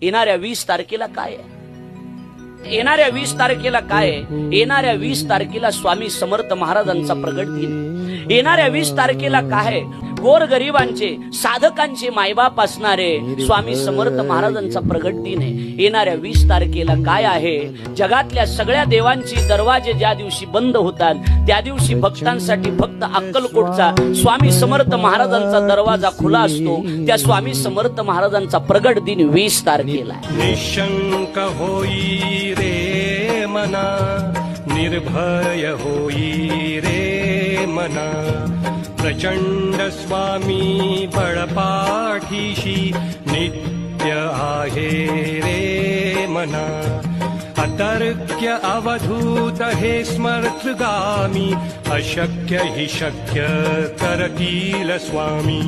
येणाऱ्या 20 तारखेला काय आहे? येणाऱ्या 20 तारखेला काय आहे? येणाऱ्या 20 तारखेला स्वामी समर्थ महाराजांचा प्रगट दिन. येणाऱ्या 20 तारखेला काय आहे? गोरगरिबांचे, साधकांचे मायबाप असणारे स्वामी समर्थ महाराजांचा प्रगट दिन आहे. येणाऱ्या 20 तारखेला काय आहे? जगातल्या सगळ्या देवांची दरवाजे ज्या दिवशी बंद होतात त्या दिवशी भक्तांसाठी फक्त अक्कलकोटचा स्वामी समर्थ महाराजांचा दरवाजा खुला असतो. त्या स्वामी समर्थ महाराजांचा प्रगट दिन 20 तारखेला आहे. निशंक होई रे मना, निर्भय होई रे मना, प्रचंड स्वामी बळपाठीशी नित्य आहे रे मना. अतर्क्य अवधूत हे स्मर्तगामी, अशक्य हि शक्य करतील स्वामी.